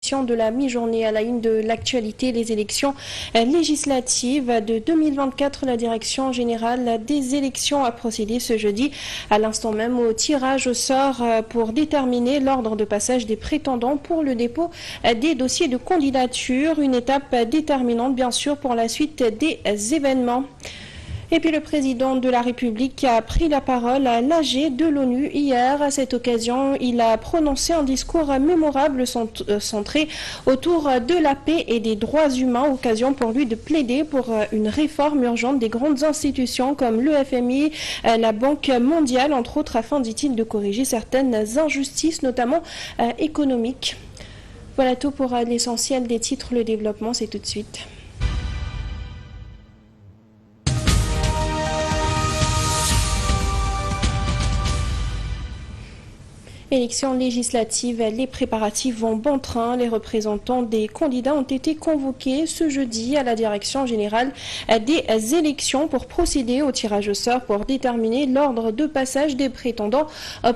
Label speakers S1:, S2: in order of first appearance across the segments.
S1: de la mi-journée à la une de l'actualité, les élections législatives de 2024. La direction générale des élections a procédé ce jeudi à l'instant même au tirage au sort pour déterminer l'ordre de passage des prétendants pour le dépôt des dossiers de candidature, une étape déterminante bien sûr pour la suite des événements. Et puis le président de la République a pris la parole à l'AG de l'ONU hier. À cette occasion, il a prononcé un discours mémorable centré autour de la paix et des droits humains, occasion pour lui de plaider pour une réforme urgente des grandes institutions comme le FMI, la Banque mondiale, entre autres, afin, dit-il, de corriger certaines injustices, notamment économiques. Voilà tout pour l'essentiel des titres. Le développement, c'est tout de suite. Élections législatives, les préparatifs vont bon train. Les représentants des candidats ont été convoqués ce jeudi à la direction générale des élections pour procéder au tirage au sort pour déterminer l'ordre de passage des prétendants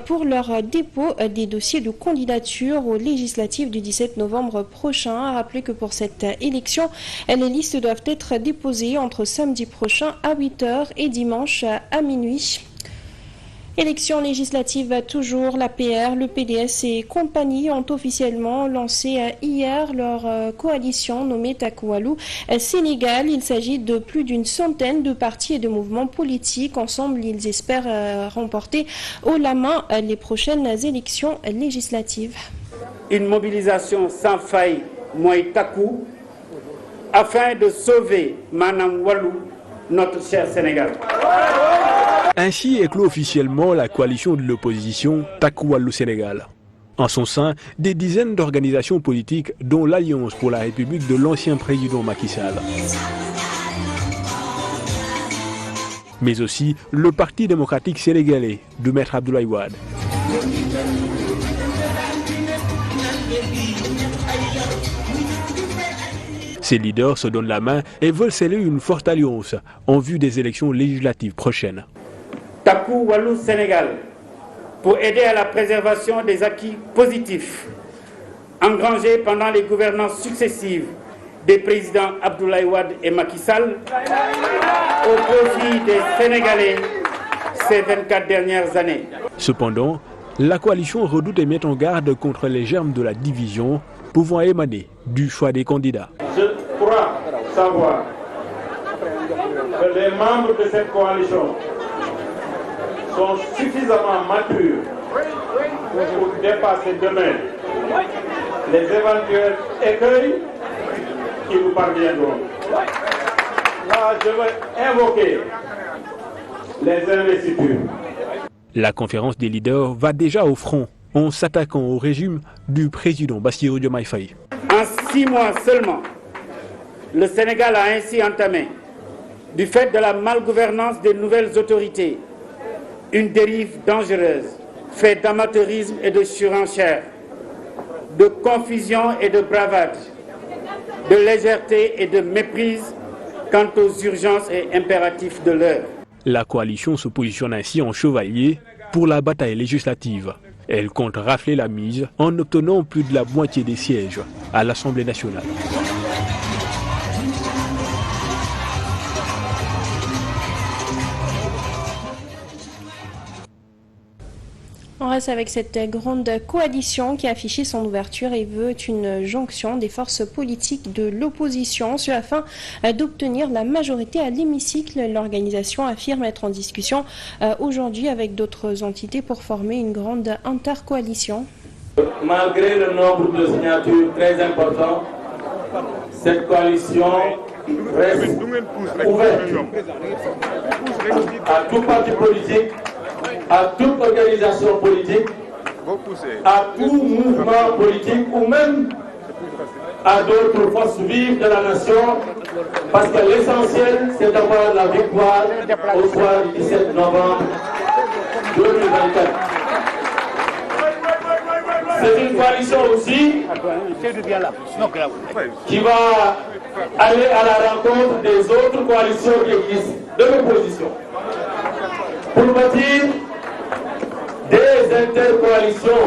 S1: pour leur dépôt des dossiers de candidature aux législatives du 17 novembre prochain. À rappeler que pour cette élection, les listes doivent être déposées entre samedi prochain à 8h et dimanche à minuit. Élections législatives toujours, l'APR, le PDS et compagnie ont officiellement lancé hier leur coalition nommée Takualu Sénégal. Il s'agit de plus d'une centaine de partis et de mouvements politiques. Ensemble, ils espèrent remporter haut la main les prochaines élections législatives.
S2: Une mobilisation sans faille, Moy Taku, afin de sauver Manam Walou, notre cher Sénégal.
S3: Ainsi éclot officiellement la coalition de l'opposition Takualu Sénégal. En son sein, des dizaines d'organisations politiques, dont l'Alliance pour la République de l'ancien président Macky Sall. Mais aussi le Parti démocratique sénégalais de Maître Abdoulaye Wade. Ces leaders se donnent la main et veulent sceller une forte alliance en vue des élections législatives prochaines.
S2: Takualu Sénégal, pour aider à la préservation des acquis positifs engrangés pendant les gouvernances successives des présidents Abdoulaye Wade et Macky Sall au profit des Sénégalais ces 24 dernières années.
S3: Cependant, la coalition redoute et met en garde contre les germes de la division pouvant émaner du choix des candidats.
S4: Je crois savoir que les membres de cette coalition sont suffisamment matures pour dépasser demain les éventuels écueils qui nous parviendront. Là, je veux invoquer les investitures.
S3: La conférence des leaders va déjà au front en s'attaquant au régime du président Bassirou Diomaye Faye.
S2: En 6 mois seulement, le Sénégal a ainsi entamé, du fait de la malgouvernance des nouvelles autorités, une dérive dangereuse, faite d'amateurisme et de surenchère, de confusion et de bravade, de légèreté et de méprise quant aux urgences et impératifs de l'heure.
S3: La coalition se positionne ainsi en chevalier pour la bataille législative. Elle compte rafler la mise en obtenant plus de la moitié des sièges à l'Assemblée nationale.
S1: On reste avec cette grande coalition qui a affiché son ouverture et veut une jonction des forces politiques de l'opposition, ce afin d'obtenir la majorité à l'hémicycle. L'organisation affirme être en discussion aujourd'hui avec d'autres entités pour former une grande intercoalition.
S4: Malgré le nombre de signatures très important, cette coalition reste ouverte à tout parti politique, à toute organisation politique, à tout mouvement politique ou même à d'autres forces vives de la nation, parce que l'essentiel, c'est d'avoir la victoire au soir du 17 novembre 2024. C'est une coalition aussi qui va aller à la rencontre des autres coalitions qui existent de l'opposition pour bâtir des intercoalitions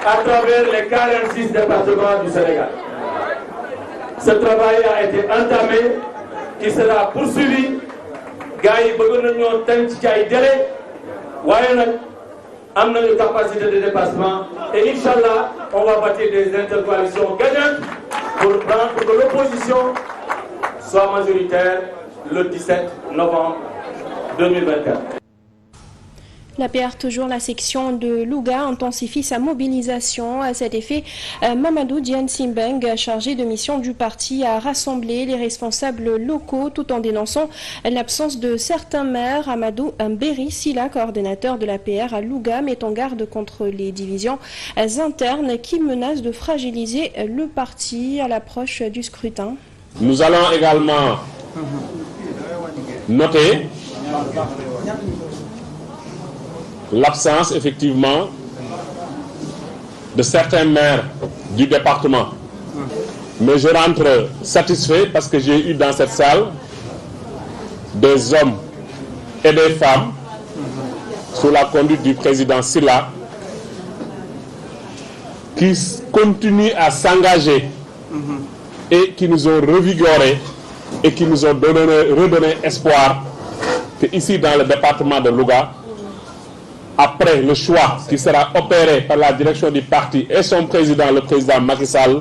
S4: à travers les 46 départements du Sénégal. Ce travail a été entamé, qui sera poursuivi. Gars yi bëgg nañoo tënk ci ay délai waaye nag am nañu capacité de dépassement et Inch'Allah, on va bâtir des intercoalitions gagnantes pour que l'opposition soit majoritaire le 17 novembre 2024.
S1: L'APR, toujours la section de Louga, intensifie sa mobilisation. À cet effet, Mamadou Diène Simbeng, chargé de mission du parti, a rassemblé les responsables locaux tout en dénonçant l'absence de certains maires. Amadou Mbéry Silla, coordonnateur de l'APR à Louga, met en garde contre les divisions internes qui menacent de fragiliser le parti à l'approche du scrutin.
S5: Nous allons également noter l'absence, effectivement, de certains maires du département. Mais je rentre satisfait parce que j'ai eu dans cette salle des hommes et des femmes, sous la conduite du président Silla, qui continuent à s'engager et qui nous ont revigorés et qui nous ont redonné espoir que ici dans le département de Louga, après le choix qui sera opéré par la direction du parti et son président, le président Macky Sall,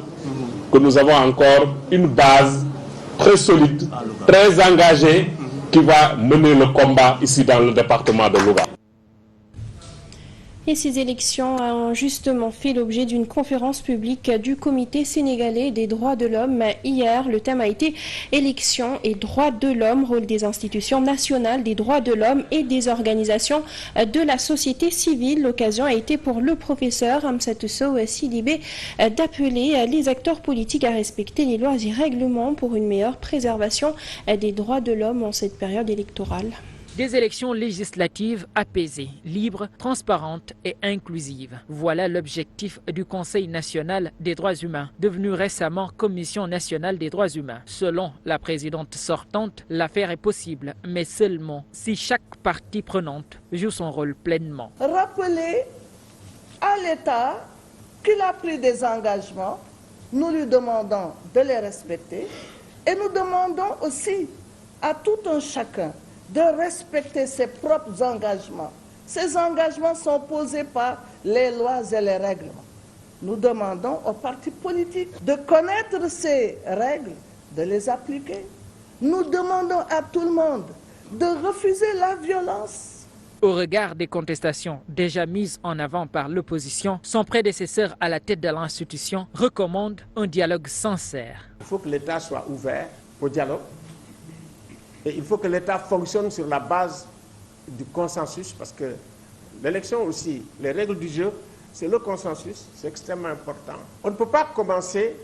S5: que nous avons encore une base très solide, très engagée, qui va mener le combat ici dans le département de Louga.
S1: Et ces élections ont justement fait l'objet d'une conférence publique du Comité sénégalais des droits de l'homme. Hier, le thème a été « Élections et droits de l'homme, rôle des institutions nationales des droits de l'homme et des organisations de la société civile ». L'occasion a été pour le professeur Amsatou Sow Sidibé d'appeler les acteurs politiques à respecter les lois et règlements pour une meilleure préservation des droits de l'homme en cette période électorale.
S6: Des élections législatives apaisées, libres, transparentes et inclusives. Voilà l'objectif du Conseil national des droits humains, devenu récemment Commission nationale des droits humains. Selon la présidente sortante, l'affaire est possible, mais seulement si chaque partie prenante joue son rôle pleinement.
S7: Rappeler à l'État qu'il a pris des engagements, nous lui demandons de les respecter et nous demandons aussi à tout un chacun de respecter ses propres engagements. Ces engagements sont posés par les lois et les règlements. Nous demandons aux partis politiques de connaître ces règles, de les appliquer. Nous demandons à tout le monde de refuser la violence.
S6: Au regard des contestations déjà mises en avant par l'opposition, son prédécesseur à la tête de l'institution recommande un dialogue sincère.
S8: Il faut que l'État soit ouvert au dialogue. Et il faut que l'État fonctionne sur la base du consensus, parce que l'élection aussi, les règles du jeu, c'est le consensus, c'est extrêmement important. On ne peut pas commencer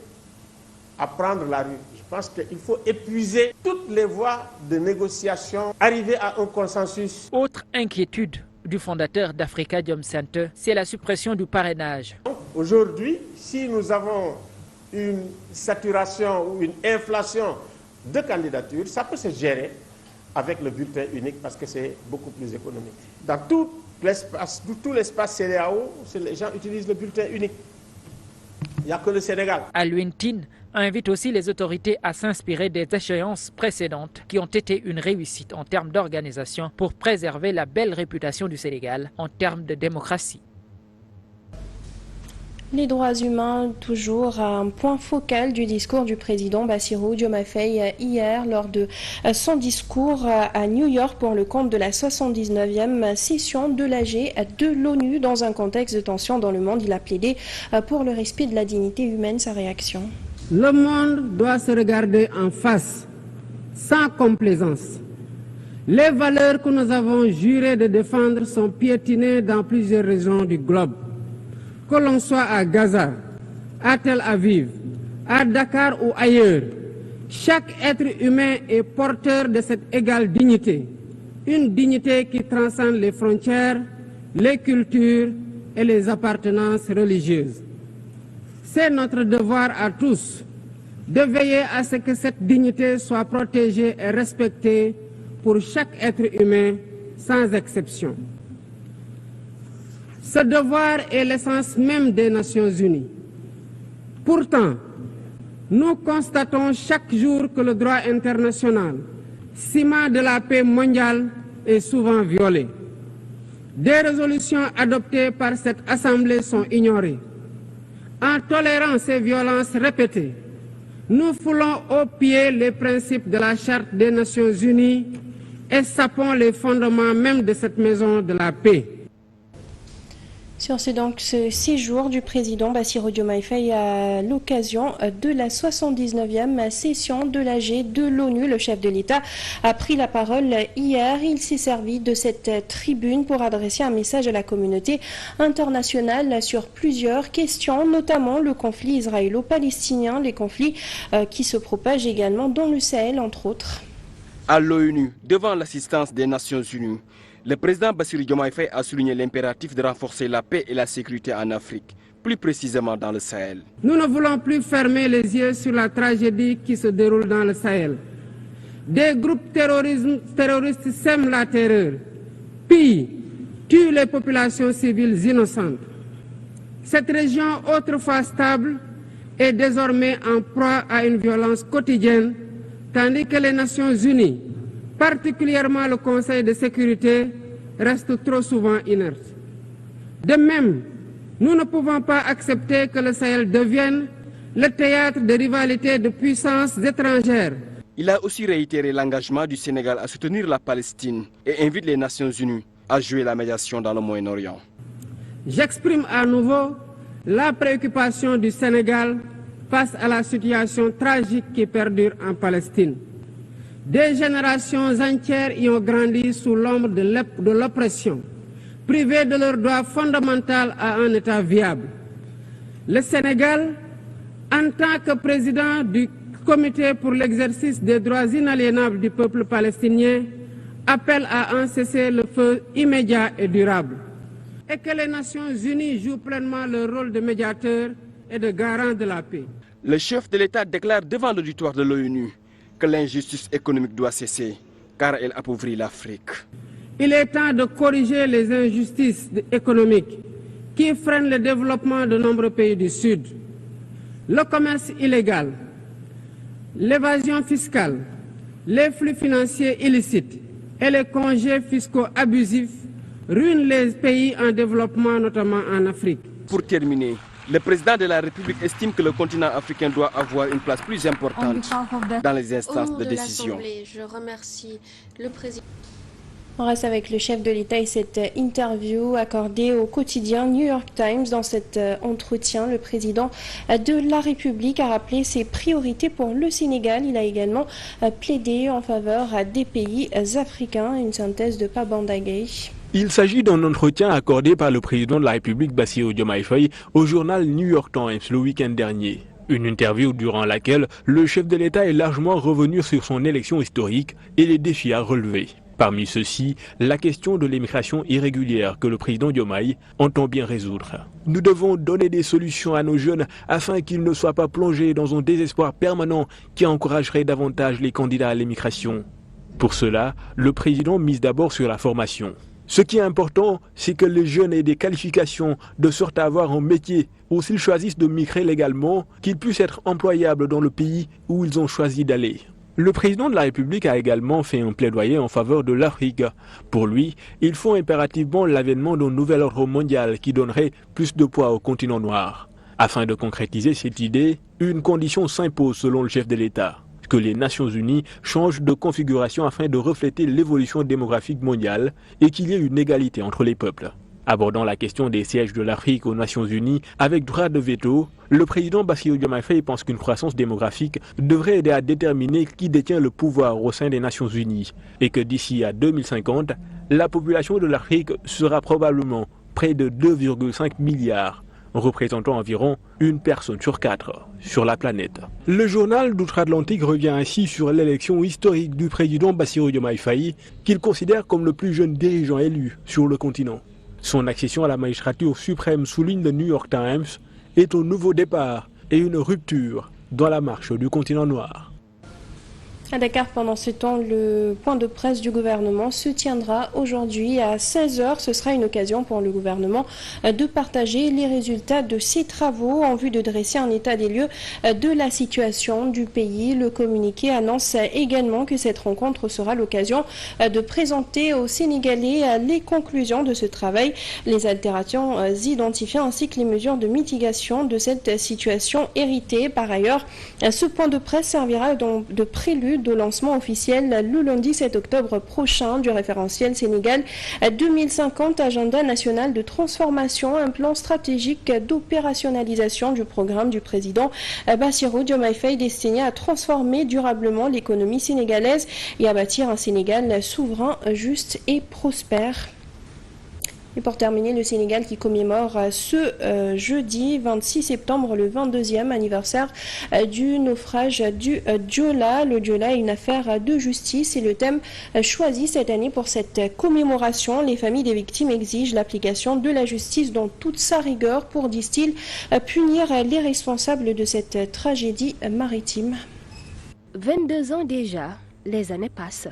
S8: à prendre la rue. Je pense qu'il faut épuiser toutes les voies de négociation, arriver à un consensus.
S6: Autre inquiétude du fondateur d'Africadium Center, c'est la suppression du parrainage.
S8: Aujourd'hui, si nous avons une saturation ou une inflation de candidatures, ça peut se gérer avec le bulletin unique parce que c'est beaucoup plus économique. Dans tout l'espace CEDEAO, les gens utilisent le bulletin unique. Il n'y a que le Sénégal.
S6: Alioune Tine invite aussi les autorités à s'inspirer des échéances précédentes qui ont été une réussite en termes d'organisation pour préserver la belle réputation du Sénégal en termes de démocratie.
S1: Les droits humains, toujours un point focal du discours du président Bassirou Diomaye Faye hier lors de son discours à New York pour le compte de la 79e session de l'AG de l'ONU. Dans un contexte de tension dans le monde, il a plaidé pour le respect de la dignité humaine. Sa réaction.
S9: Le monde doit se regarder en face, sans complaisance. Les valeurs que nous avons juré de défendre sont piétinées dans plusieurs régions du globe. Que l'on soit à Gaza, à Tel Aviv, à Dakar ou ailleurs, chaque être humain est porteur de cette égale dignité, une dignité qui transcende les frontières, les cultures et les appartenances religieuses. C'est notre devoir à tous de veiller à ce que cette dignité soit protégée et respectée pour chaque être humain sans exception. Ce devoir est l'essence même des Nations Unies. Pourtant, nous constatons chaque jour que le droit international, ciment de la paix mondiale, est souvent violé. Des résolutions adoptées par cette Assemblée sont ignorées. En tolérant ces violences répétées, nous foulons aux pieds les principes de la Charte des Nations Unies et sapons les fondements même de cette maison de la paix.
S1: Sur ce séjour du président Bassirou Diomaye Faye à l'occasion de la 79e session de l'AG de l'ONU, le chef de l'État a pris la parole hier. Il s'est servi de cette tribune pour adresser un message à la communauté internationale sur plusieurs questions, notamment le conflit israélo-palestinien, les conflits qui se propagent également dans le Sahel, entre autres.
S10: À l'ONU, devant l'assistance des Nations Unies, le président Bassirou Diomaye Faye a souligné l'impératif de renforcer la paix et la sécurité en Afrique, plus précisément dans le Sahel.
S9: Nous ne voulons plus fermer les yeux sur la tragédie qui se déroule dans le Sahel. Des groupes terroristes sèment la terreur, pillent, tuent les populations civiles innocentes. Cette région, autrefois stable, est désormais en proie à une violence quotidienne, tandis que les Nations Unies, particulièrement le Conseil de sécurité, reste trop souvent inerte. De même, nous ne pouvons pas accepter que le Sahel devienne le théâtre de rivalités de puissances étrangères.
S10: Il a aussi réitéré l'engagement du Sénégal à soutenir la Palestine et invite les Nations Unies à jouer la médiation dans le Moyen-Orient.
S9: J'exprime à nouveau la préoccupation du Sénégal face à la situation tragique qui perdure en Palestine. Des générations entières y ont grandi sous l'ombre de l'oppression, privées de leur droit fondamental à un État viable. Le Sénégal, en tant que président du Comité pour l'exercice des droits inaliénables du peuple palestinien, appelle à un cessez-le-feu immédiat et durable, et que les Nations Unies jouent pleinement leur rôle de médiateur et de garant de la paix.
S10: Le chef de l'État déclare devant l'auditoire de l'ONU que l'injustice économique doit cesser, car elle appauvrit l'Afrique.
S9: Il est temps de corriger les injustices économiques qui freinent le développement de nombreux pays du Sud. Le commerce illégal, l'évasion fiscale, les flux financiers illicites et les congés fiscaux abusifs ruinent les pays en développement, notamment en Afrique.
S10: Pour terminer, le président de la République estime que le continent africain doit avoir une place plus importante dans les instances de décision.
S11: Je remercie le président.
S1: On reste avec le chef de l'État et cette interview accordée au quotidien New York Times. Dans cet entretien, le président de la République a rappelé ses priorités pour le Sénégal. Il a également plaidé en faveur des pays africains. Une synthèse de Pabandagay.
S3: Il s'agit d'un entretien accordé par le président de la République Bassirou Diomaye Faye au journal New York Times le week-end dernier. Une interview durant laquelle le chef de l'État est largement revenu sur son élection historique et les défis à relever. Parmi ceux-ci, la question de l'immigration irrégulière que le président Diomaye entend bien résoudre. Nous devons donner des solutions à nos jeunes afin qu'ils ne soient pas plongés dans un désespoir permanent qui encouragerait davantage les candidats à l'immigration. Pour cela, le président mise d'abord sur la formation. Ce qui est important, c'est que les jeunes aient des qualifications de sorte à avoir un métier ou s'ils choisissent de migrer légalement, qu'ils puissent être employables dans le pays où ils ont choisi d'aller. Le président de la République a également fait un plaidoyer en faveur de l'Afrique. Pour lui, il faut impérativement l'avènement d'un nouvel ordre mondial qui donnerait plus de poids au continent noir. Afin de concrétiser cette idée, une condition s'impose selon le chef de l'État. Que les Nations Unies changent de configuration afin de refléter l'évolution démographique mondiale et qu'il y ait une égalité entre les peuples. Abordant la question des sièges de l'Afrique aux Nations Unies avec droit de veto, le président Bassirou Diomaye Faye pense qu'une croissance démographique devrait aider à déterminer qui détient le pouvoir au sein des Nations Unies et que d'ici à 2050, la population de l'Afrique sera probablement près de 2,5 milliards. Représentant environ une personne sur 4 sur la planète. Le journal d'Outre-Atlantique revient ainsi sur l'élection historique du président Bassirou Diomaye Faye, qu'il considère comme le plus jeune dirigeant élu sur le continent. Son accession à la magistrature suprême, souligne le New York Times, est un nouveau départ et une rupture dans la marche du continent noir.
S1: À Dakar, pendant ce temps, le point de presse du gouvernement se tiendra aujourd'hui à 16h. Ce sera une occasion pour le gouvernement de partager les résultats de ses travaux en vue de dresser un état des lieux de la situation du pays. Le communiqué annonce également que cette rencontre sera l'occasion de présenter aux Sénégalais les conclusions de ce travail, les altérations identifiées ainsi que les mesures de mitigation de cette situation héritée. Par ailleurs, ce point de presse servira donc de prélude au lancement officiel le lundi 7 octobre prochain du référentiel Sénégal 2050, agenda national de transformation, un plan stratégique d'opérationnalisation du programme du président Bassirou Diomaye Faye destiné à transformer durablement l'économie sénégalaise et à bâtir un Sénégal souverain, juste et prospère. Et pour terminer, le Sénégal qui commémore ce jeudi 26 septembre le 22e anniversaire du naufrage du Joola. Le Joola est une affaire de justice et le thème choisi cette année pour cette commémoration. Les familles des victimes exigent l'application de la justice dans toute sa rigueur pour, disent-ils, punir les responsables de cette tragédie maritime.
S12: 22 ans déjà, les années passent,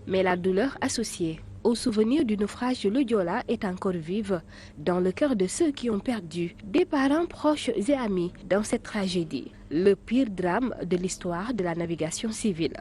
S12: mais la douleur associée au souvenir du naufrage de Joola est encore vive dans le cœur de ceux qui ont perdu des parents proches et amis dans cette tragédie, le pire drame de l'histoire de la navigation civile.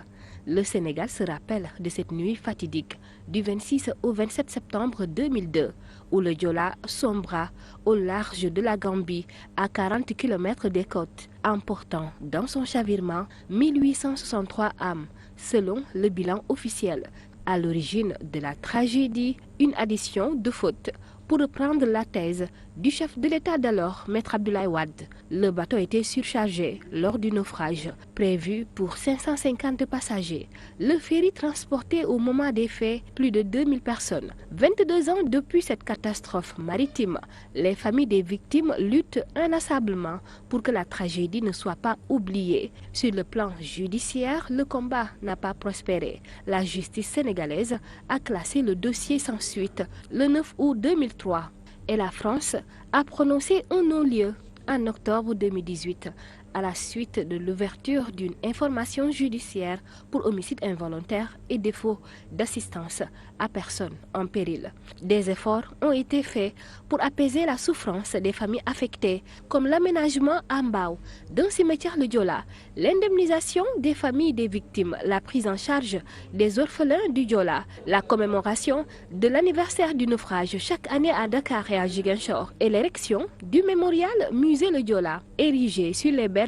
S12: Le Sénégal se rappelle de cette nuit fatidique du 26 au 27 septembre 2002 où le Joola sombra au large de la Gambie à 40 km des côtes, emportant dans son chavirement 1863 âmes selon le bilan officiel. À l'origine de la tragédie, une addition de fautes. Pour reprendre la thèse du chef de l'État d'alors, Maître Abdoulaye Wade, le bateau était surchargé lors du naufrage, prévu pour 550 passagers. Le ferry transportait au moment des faits plus de 2000 personnes. 22 ans depuis cette catastrophe maritime, les familles des victimes luttent inlassablement pour que la tragédie ne soit pas oubliée. Sur le plan judiciaire, le combat n'a pas prospéré. La justice sénégalaise a classé le dossier sans suite le 9 août 2003 et la France a prononcé un non-lieu en octobre 2018 à la suite de l'ouverture d'une information judiciaire pour homicide involontaire et défaut d'assistance à personne en péril. Des efforts ont été faits pour apaiser la souffrance des familles affectées, comme l'aménagement à Mbao d'un cimetière le Joola, l'indemnisation des familles des victimes, la prise en charge des orphelins du Joola, la commémoration de l'anniversaire du naufrage chaque année à Dakar et à Ziguinchor et l'érection du mémorial musée le Joola, érigé sur les berges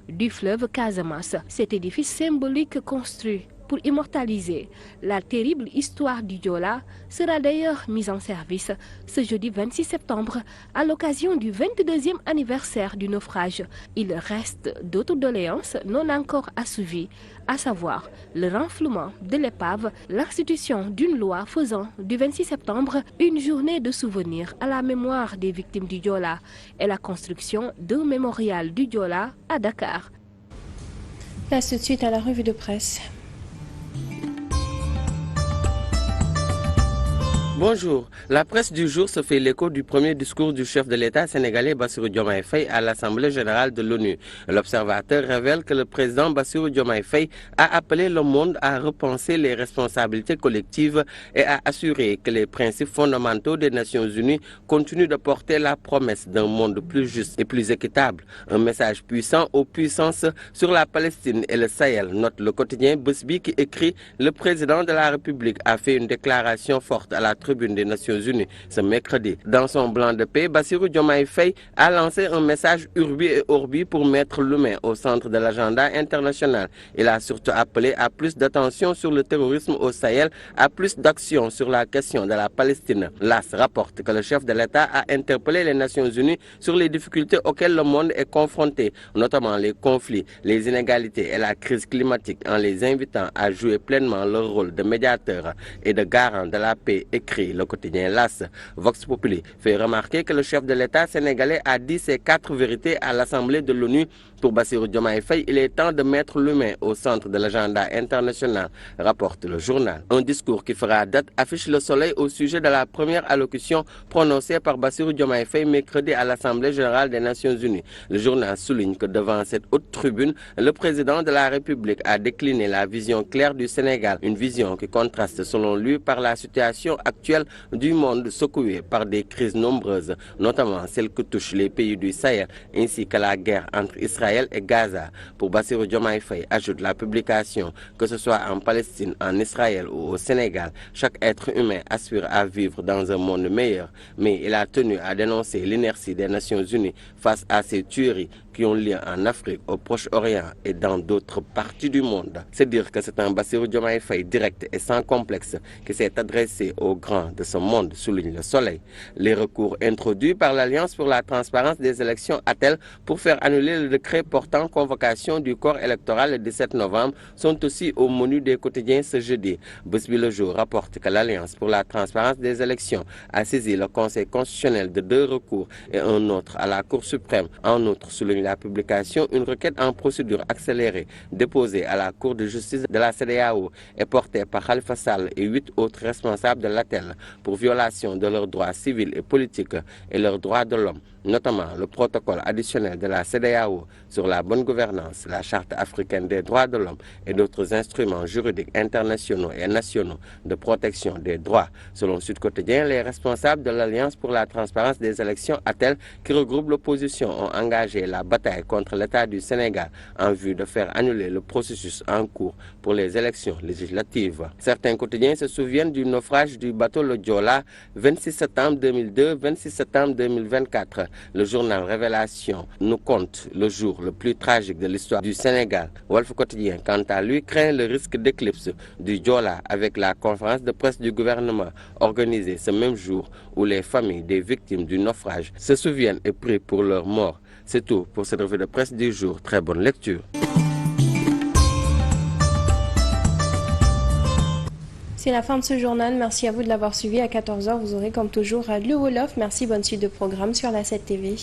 S12: du fleuve Casamance. Cet édifice symbolique construit pour immortaliser la terrible histoire du Joola sera d'ailleurs mis en service ce jeudi 26 septembre à l'occasion du 22e anniversaire du naufrage. Il reste d'autres doléances non encore assouvies, à savoir le renflouement de l'épave, l'institution d'une loi faisant du 26 septembre une journée de souvenir à la mémoire des victimes du Joola et la construction d'un mémorial du Joola à Dakar.
S1: Place tout de suite à la revue de presse.
S13: Bonjour. La presse du jour se fait l'écho du premier discours du chef de l'État sénégalais Bassirou Diomaye Faye à l'Assemblée générale de l'ONU. L'observateur révèle que le président Bassirou Diomaye Faye a appelé le monde à repenser les responsabilités collectives et à assurer que les principes fondamentaux des Nations Unies continuent de porter la promesse d'un monde plus juste et plus équitable. Un message puissant aux puissances sur la Palestine et le Sahel, note le quotidien Busby qui écrit « Le président de la République a fait une déclaration forte à la tribune des Nations Unies ce mercredi. Dans son blanc de paix, Bassirou Diomaye Faye a lancé un message urbi et orbi pour mettre l'humain au centre de l'agenda international. Il a surtout appelé à plus d'attention sur le terrorisme au Sahel, à plus d'action sur la question de la Palestine. L'AS rapporte que le chef de l'État a interpellé les Nations Unies sur les difficultés auxquelles le monde est confronté, notamment les conflits, les inégalités et la crise climatique, en les invitant à jouer pleinement leur rôle de médiateur et de garant de la paix, écrit écrit le quotidien L'As. Vox Populi fait remarquer que le chef de l'État sénégalais a dit ses 4 vérités à l'Assemblée de l'ONU. Pour Bassirou Diomaye Faye, il est temps de mettre l'humain au centre de l'agenda international, rapporte le journal. Un discours qui fera date affiche Le Soleil au sujet de la première allocution prononcée par Bassirou Diomaye Faye mercredi à l'Assemblée générale des Nations unies. Le journal souligne que devant cette haute tribune, le président de la République a décliné la vision claire du Sénégal, une vision qui contraste selon lui par la situation actuelle du monde secoué par des crises nombreuses, notamment celles que touchent les pays du Sahel, ainsi que la guerre entre Israël et Gaza. Pour Bassirou Diomaye Faye, ajoute la publication, que ce soit en Palestine, en Israël ou au Sénégal, chaque être humain aspire à vivre dans un monde meilleur, mais il a tenu à dénoncer l'inertie des Nations Unies face à ces tueries qui ont lieu en Afrique, au Proche-Orient et dans d'autres parties du monde. C'est dire que c'est un Bassirou Diomaye Faye direct et sans complexe qui s'est adressé aux grands de ce monde, souligne Le Soleil. Les recours introduits par l'Alliance pour la transparence des élections ATEL pour faire annuler le décret portant convocation du corps électoral le 17 novembre sont aussi au menu des quotidiens ce jeudi. Busby Le Jour rapporte que l'Alliance pour la transparence des élections a saisi le Conseil constitutionnel de 2 recours et un autre à la Cour suprême. En outre, souligne la publication, une requête en procédure accélérée déposée à la Cour de justice de la CEDEAO est portée par Khalifa Sall et 8 autres responsables de l'ATEL pour violation de leurs droits civils et politiques et leurs droits de l'homme, notamment le protocole additionnel de la CEDEAO sur la bonne gouvernance, la Charte africaine des droits de l'homme et d'autres instruments juridiques internationaux et nationaux de protection des droits. Selon Sud Quotidien, les responsables de l'Alliance pour la transparence des élections ATEL, qui regroupe l'opposition, ont engagé la bataille contre l'État du Sénégal en vue de faire annuler le processus en cours pour les élections législatives. Certains quotidiens se souviennent du naufrage du bateau le Joola, 26 septembre 2002, 26 septembre 2024. Le journal Révélation nous compte le jour le plus tragique de l'histoire du Sénégal. Wolf Quotidien, quant à lui, craint le risque d'éclipse du Joola avec la conférence de presse du gouvernement organisée ce même jour où les familles des victimes du naufrage se souviennent et prient pour leur mort. C'est tout pour cette revue de presse du jour. Très bonne lecture.
S1: C'est la fin de ce journal. Merci à vous de l'avoir suivi. À 14h, vous aurez comme toujours le Wolof. Merci, bonne suite de programme sur la 7 TV.